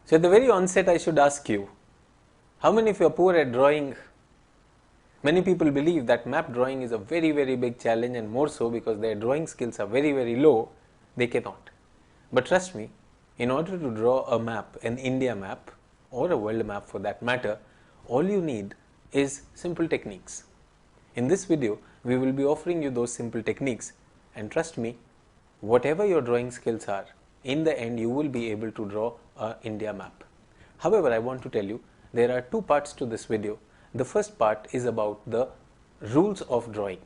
So at the very onset I should ask you, how many of you are poor at drawing? Many people believe that map drawing is a very big challenge, and more so because their drawing skills are very low, they cannot. But trust me, in order to draw a map, an India map or a world map for that matter, all you need is simple techniques. In this video, we will be offering you those simple techniques, and trust me, whatever your drawing skills are, in the end you will be able to draw a India map. However, I want to tell you, there are two parts to this video. The first part is about the rules of drawing.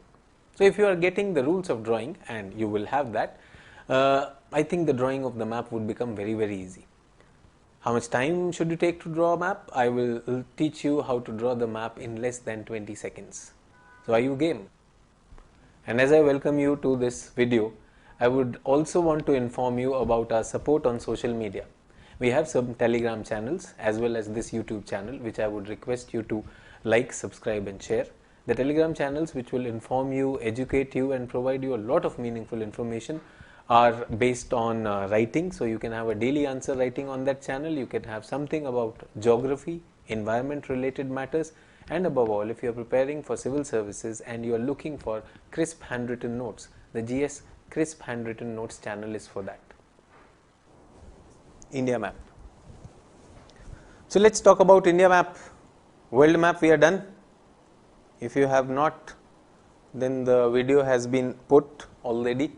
So if you are getting the rules of drawing, and you will have that, I think the drawing of the map would become very easy. How much time should you take to draw a map? I will teach you how to draw the map in less than 20 seconds. So are you game? And as I welcome you to this video, I would also want to inform you about our support on social media. We have some Telegram channels as well as this YouTube channel, which I would request you to like, subscribe and share. The Telegram channels, which will inform you, educate you and provide you a lot of meaningful information, are based on writing. So you can have a daily answer writing on that channel. You can have something about geography, environment related matters, and above all, if you are preparing for civil services and you are looking for crisp handwritten notes, the GS Crisp Handwritten Notes channel is for that. India map. So let's talk about India map. World map we are done. If you have not, then the video has been put already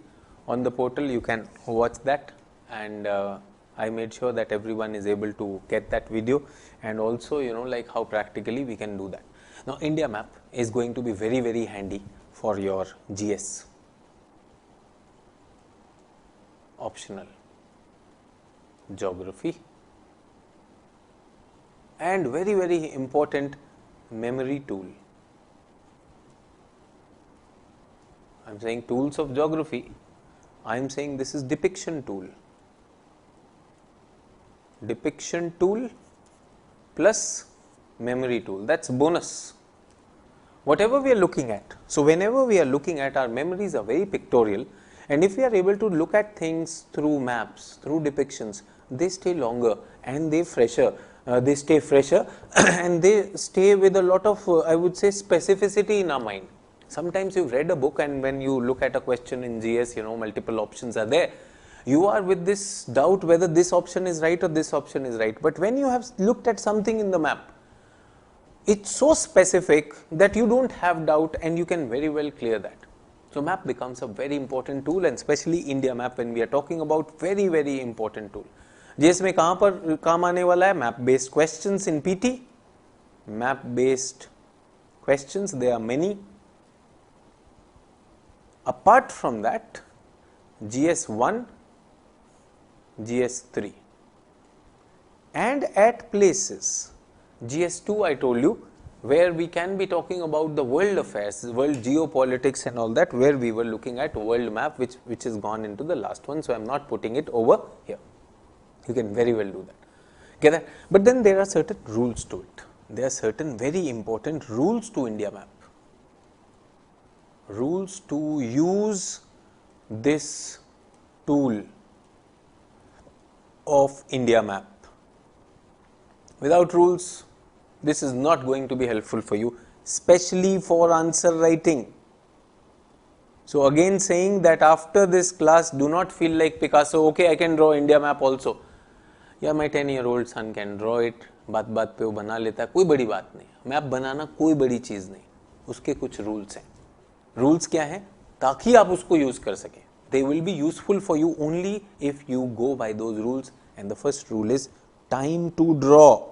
on the portal. You can watch that, and I made sure that everyone is able to get that video, and also like how practically we can do that. Now India map is going to be very handy for your GS. Optional geography, and very important memory tool. I am saying tools of geography, I am saying this is depiction tool. Depiction tool plus memory tool, that's bonus. Whatever we are looking at, so whenever we are looking at, our memories are very pictorial, and if we are able to look at things through maps, through depictions, they stay longer and they stay fresher and they stay with a lot of I would say specificity in our mind. Sometimes you've read a book, and when you look at a question in GS, multiple options are there. You are with this doubt whether this option is right or this option is right. But when you have looked at something in the map, it's so specific that you don't have doubt and you can very well clear that. So map becomes a very important tool, and especially India map when we are talking about, very important tool. GS में कहाँ पर काम आने वाला है? Map based questions in PT. Map based questions, there are many. Apart from that, GS1, GS3, and at places, GS2 I told you, where we can be talking about the world affairs, world geopolitics and all that, where we were looking at world map, which has gone into the last one. So I am not putting it over here. You can very well do that. Get that? But then there are certain rules to it. There are certain very important rules to India map. Rules to use this tool of India map. Without rules, this is not going to be helpful for you, especially for answer writing. So again saying that after this class, do not feel like Picasso, okay, I can draw India map also. Yeah, my 10-year-old son can draw it, बात पे वो बना लेता है, कोई बड़ी बात नहीं. मैप बनाना कोई बड़ी चीज़ नहीं, उसके कुछ रूल्स हैं. रूल्स क्या हैं? ताकि आप उसको यूज कर सकें. They will be useful for you only if you go by those rules, and the first rule is time to draw.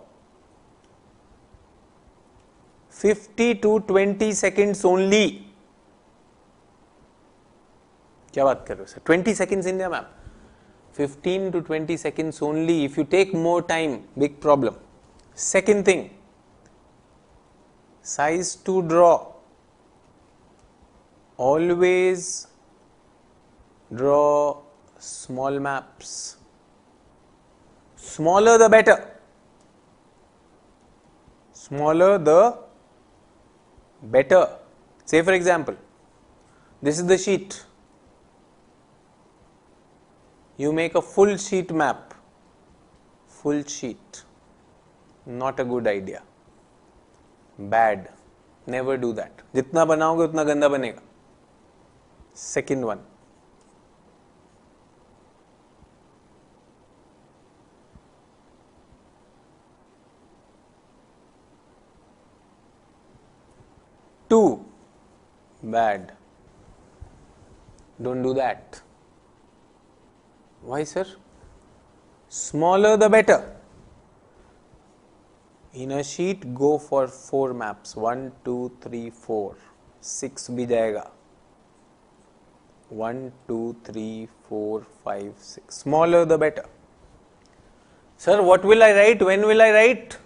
50 to 20 seconds only. क्या बात कर रहे हो sir? 20 seconds India map. 15 to 20 seconds only. If you take more time, big problem. Second thing, size to draw. Always draw small maps. Smaller the better. Smaller the better. Say for example, this is the sheet. You make a full sheet map. full sheet, not a good idea, bad, never do that. जितना बनाओगे उतना गंदा बनेगा. Second one, two, bad, don't do that. Why, sir? Smaller the better. In a sheet, go for 4 maps. 1, 2, 3, 4. 6 भी जाएगा. 1, 2, 3, 4, 5, 6. Smaller the better. Sir, what will I write? When will I write?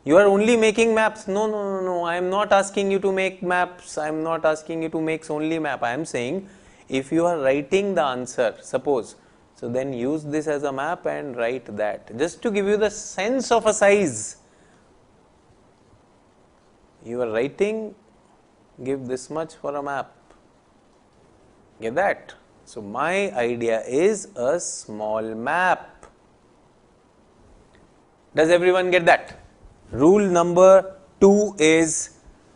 You are only making maps. No, no, no, no. I am not asking you to make maps. I am not asking you to make only map. I am saying if you are writing the answer, suppose, so then use this as a map and write that. Just to give you the sense of a size. You are writing, give this much for a map. Get that? So my idea is a small map. Does everyone get that? Rule number 2 is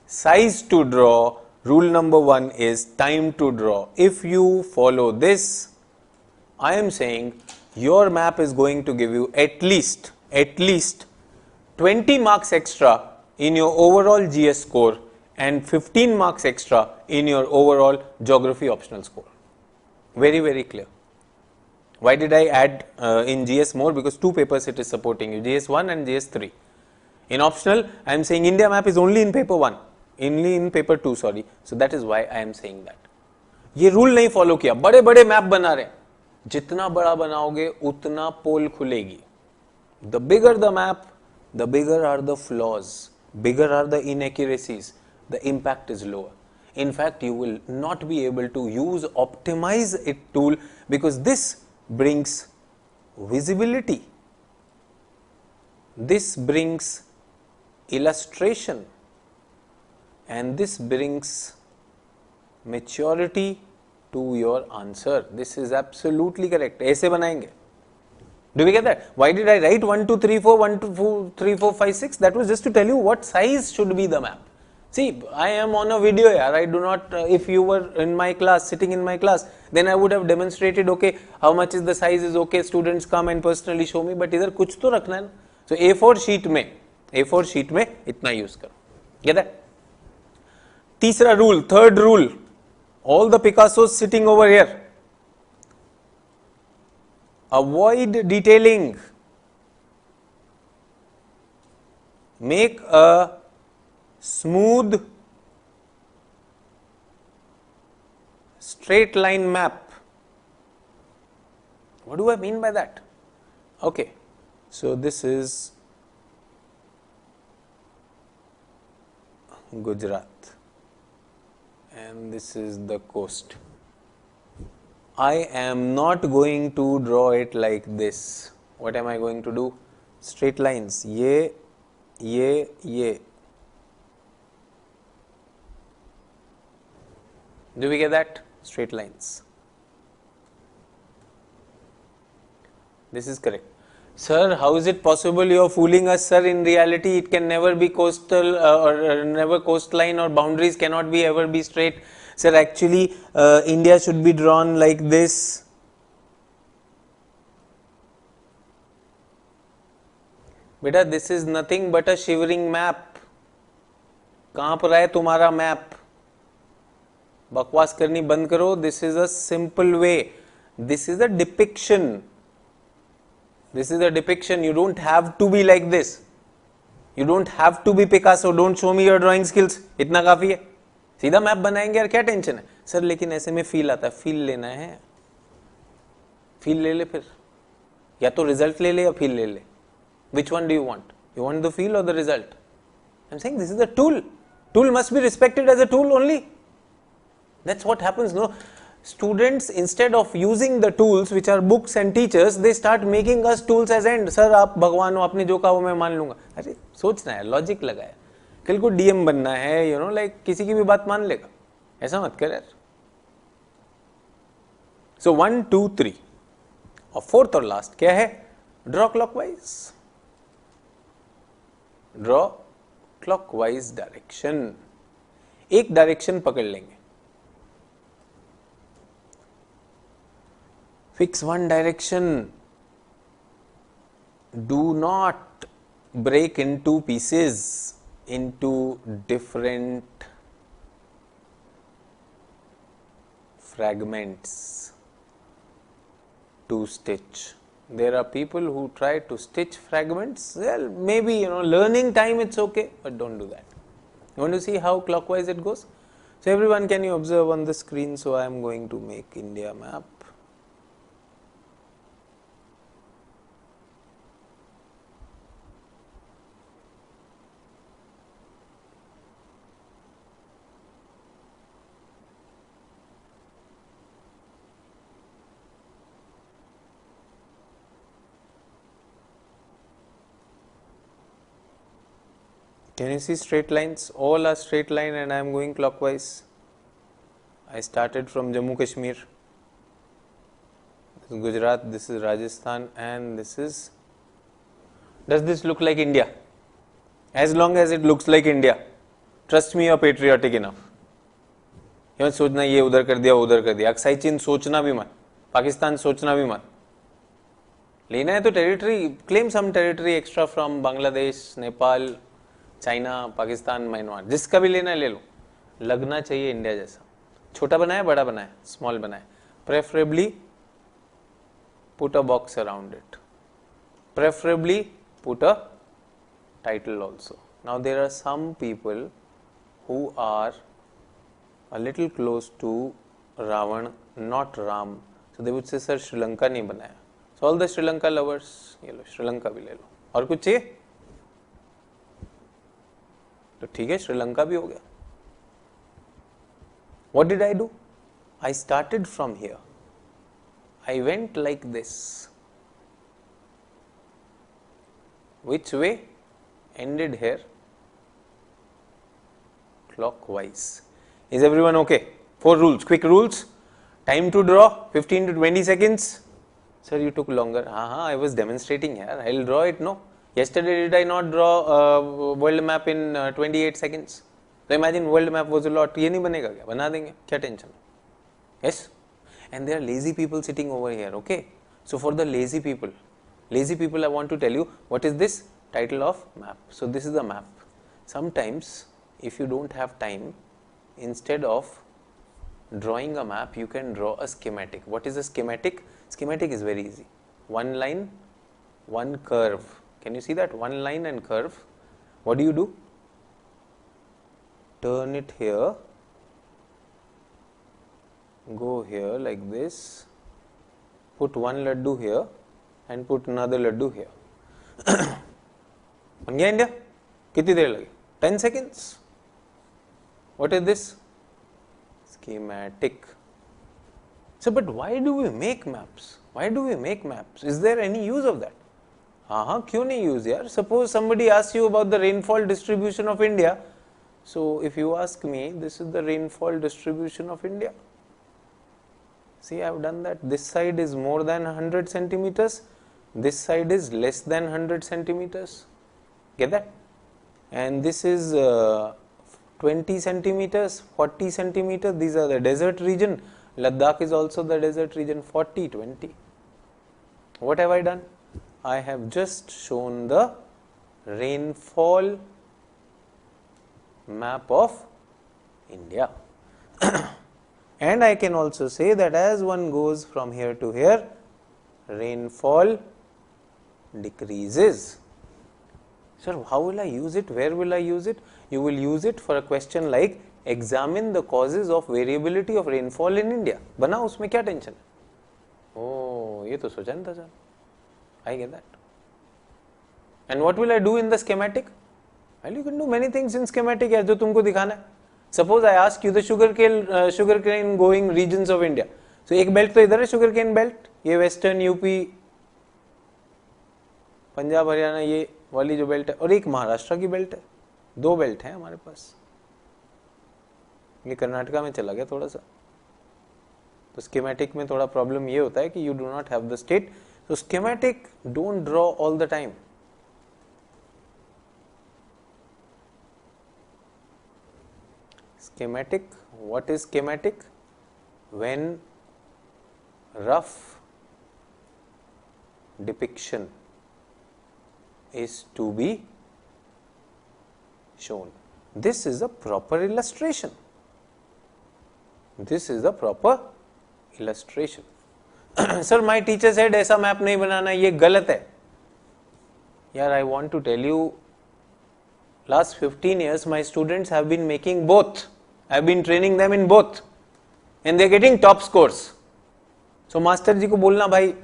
size to draw. Rule number 1 is time to draw. If you follow this, I am saying your map is going to give you at least 20 marks extra in your overall GS score and 15 marks extra in your overall geography optional score. Very, very clear. Why did I add in GS more? Because 2 papers it is supporting you, GS 1 and GS 3. In optional, I am saying India map is only in paper 1, only in paper 2, sorry. So that is why I am saying that. ये rule नहीं follow किया, बड़े बड़े map बना रहे, जितना बड़ा बनाओगे उतना पोल खुलेगी. The bigger the map, the bigger are the flaws, bigger are the inaccuracies, the impact is lower. In fact, you will not be able to use optimize it tool because this brings visibility, this brings illustration, and this brings maturity to your answer. This is absolutely correct. ऐसे बनाएंगे. Do we get that? Why did I write 1, 2, 3, 4, 1, 2, 4, 3, 4, 5, 6? That was just to tell you what size should be the map. See, I am on a video here. I do not, if you were in my class, sitting in my class, then I would have demonstrated, okay, how much is the size is okay, students come and personally show me, but इधर कुछ तो रखना है ना. So A4 sheet में इतना use करो. Get that? तीसरा rule, third rule, all the Picassos sitting over here. Avoid detailing. Make a smooth straight line map. What do I mean by that? Okay, so this is Gujarat and this is the coast. I am not going to draw it like this. What am I going to do? Straight lines. Ye. Do we get that? Straight lines. This is correct. Sir, how is it possible you are fooling us? Sir, in reality it can never be coastal or never coastline or boundaries cannot be ever be straight. Sir, actually India should be drawn like this. Beta, this is nothing but a shivering map. कहाँ पर है तुम्हारा map? बकवास करनी बंद करो. This is a simple way. This is a depiction. This is a depiction. You don't have to be like this. You don't have to be Picasso. Don't show me your drawing skills. इतना काफी है. सीधा map बनाएंगे यार, क्या tension है sir. लेकिन ऐसे में फील आता है. फील लेना है, फील ले ले. फिर या तो रिजल्ट ले ले या फील ले ले. Which one do you want? You want the feel or the result? I'm saying this is a tool. Tool must be respected as a tool only. That's what happens, no? Students, instead of using the tools which are books and teachers, they start making us tools as end. Sir, आप भगवान हो, आपने जो कहा वो मैं मान लूंगा. अरे सोचना है, लॉजिक लगाया. कल को डीएम बनना है, you know, like किसी की भी बात मान लेगा. ऐसा मत कर यार. So 1, 2, 3 और fourth और last क्या है? Draw clockwise, draw clockwise direction, एक डायरेक्शन पकड़ लेंगे, fix one direction, do not break into pieces, into different fragments to stitch. There are people who try to stitch fragments. Well, maybe learning time it's okay, but don't do that. You want to see how clockwise it goes? So everyone, can you observe on the screen? So I am going to make India map. Can you see straight lines? All are straight line and I am going clockwise. I started from Jammu Kashmir. This is Gujarat, this is Rajasthan, and this is. Does this look like India? As long as it looks like India, trust me, you are patriotic enough. ये मत सोचना ये उधर कर दिया उधर कर दिया. अक्साई चीन सोचना भी मत, पाकिस्तान सोचना भी मत. लेना है तो territory, claim some territory extra from Bangladesh, Nepal, China, Pakistan, Myanmar, जिसका भी लेना है ले लो. लगना चाहिए इंडिया जैसा. छोटा बनाए, बड़ा बनाए, स्मॉल बनाए. Preferably put a box around it. Preferably put a title also. Now there are some people who are a little close to Ravan, not Ram. So they would say, sir, Sri Lanka नहीं बनाया. So all the Sri Lanka lovers, ये लो Sri Lanka भी ले लो. और कुछ चाहिए? तो ठीक है, श्रीलंका भी हो गया. What did I do? I started from here. I went like this. Which way? Ended here. Clockwise. Is everyone okay? 4 rules, quick rules. Time to draw 15 to 20 seconds. Sir, you took longer. I was demonstrating here. I'll draw it. No. Yesterday did I not draw world map in 28 seconds? So imagine world map was a lot. ये नहीं बनेगा क्या? बना देंगे. क्या tension? Yes. And there are lazy people sitting over here. Okay. So for the lazy people, I want to tell you what is this title of map. So this is the map. Sometimes if you don't have time, instead of drawing a map, you can draw a schematic. What is a schematic? Schematic is very easy. One line, one curve. Can you see that? One line and curve. What do? Turn it here, go here like this, put one laddu here and put another laddu here. बन गया India? कितनी देर लगी? 10 seconds. What is this? Schematic. So, but why do we make maps? Why do we make maps? Is there any use of that? क्यों नहीं use यार? Suppose somebody asks you about the rainfall distribution of India. So, if you ask me, this is the rainfall distribution of India. See, I have done that. This side is more than 100 centimeters. This side is less than 100 centimeters. Get that? And this is 20 centimeters, 40 centimeters. These are the desert region. Ladakh is also the desert region. 40, 20. What have I done? I have just shown the rainfall map of India. And I can also say that as one goes from here to here, rainfall decreases. Sir, how will I use it? Where will I use it? You will use it for a question like examine the causes of variability of rainfall in India. बना उसमें क्या tension है? Oh, ये तो सोचा नहीं था sir. I get that. And what will I do in the schematic? Well, you can do many things in schematic है जो तुमको दिखाना है. Suppose I ask you the sugarcane going regions of India. So एक belt तो इधर है sugarcane belt, ये वेस्टर्न यूपी, पंजाब, हरियाणा, ये वाली जो बेल्ट है, और एक महाराष्ट्र की बेल्ट है. 2 बेल्ट है हमारे पास. ये कर्नाटका में चला गया थोड़ा सा. तो स्कीमेटिक में थोड़ा प्रॉब्लम ये होता है कि you do not have the state So schematic, don't draw all the time. Schematic, what is schematic? When rough depiction is to be shown. This is a proper illustration. This is a proper illustration. Sir, my teacher said ऐसा map नहीं बनाना, ये गलत है. यार, I want to tell you, last 15 years my students have been making both. I have been training them in both and they are getting top scores. So master ji को बोलना भाई,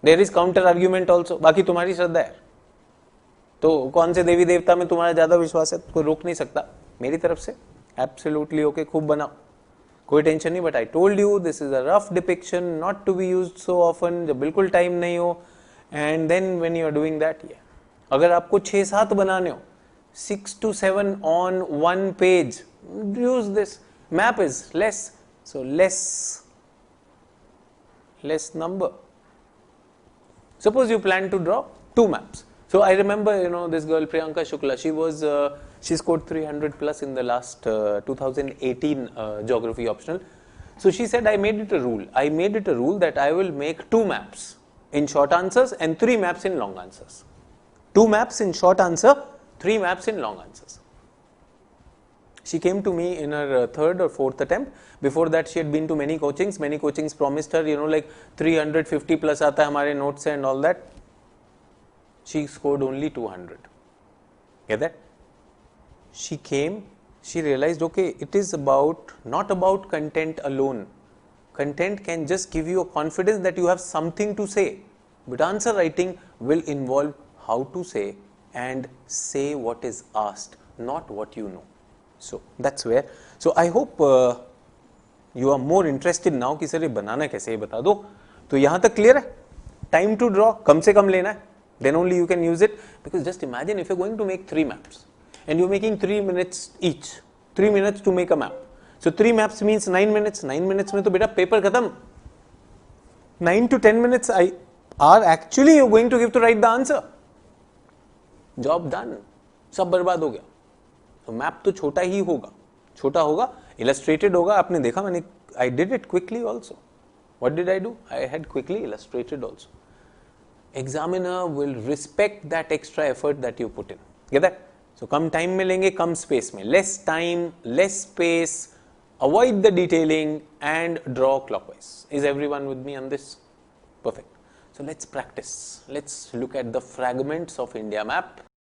there is counter argument also. बाकी तुम्हारी श्रद्धा है, तो कौन से देवी देवता में तुम्हारा ज्यादा विश्वास है, कोई रोक नहीं सकता. मेरी तरफ से एब्सोल्युटली ओके, खूब बनाओ, कोई टेंशन नहीं. But I told you this is a rough depiction, not to be used so often, जब बिल्कुल टाइम नहीं हो. And then when you are doing that, अगर आपको 6-7 बनाने हो, 6 to 7 on one page, use this. Map is less, so less number. Suppose you plan to draw 2 maps. So I remember, this girl Priyanka Shukla, she scored 300 plus in the last 2018 geography optional. So she said, I made it a rule that I will make 2 maps in short answers and 3 maps in long answers. 2 maps in short answer, 3 maps in long answers. She came to me in her 3rd or 4th attempt. Before that, she had been to many coachings. Many coachings promised her, like 350 plus aata hai hamare notes and all that. She scored only 200. Get that? She came, she realized, okay, it is not about content alone. Content can just give you a confidence that you have something to say. But answer writing will involve how to say and say what is asked, not what you know. So that's where. So I hope you are more interested now कि sir ये बनाना कैसे, ये बता दो. तो यहाँ तक clear है. Time to draw कम से कम लेना है. Then only you can use it, because just imagine if you're going to make 3 maps and you're making 3 minutes each, 3 minutes to make a map. So 3 maps means 9 minutes. 9 minutes में तो बेटा paper खत्म. 9 to 10 minutes are actually you're going to give to write the answer. Job done. सब बर्बाद हो गया. तो map तो छोटा ही होगा, छोटा होगा, illustrated होगा. आपने देखा, मैंने I did it quickly also. What did I do? I had quickly illustrated also. Examiner will respect that extra effort that you put in. Get that? So come time में लेंगे, कम space में. Less time, less space, avoid the detailing and draw clockwise. Is everyone with me on this? Perfect. So let's practice. Let's look at the fragments of India map.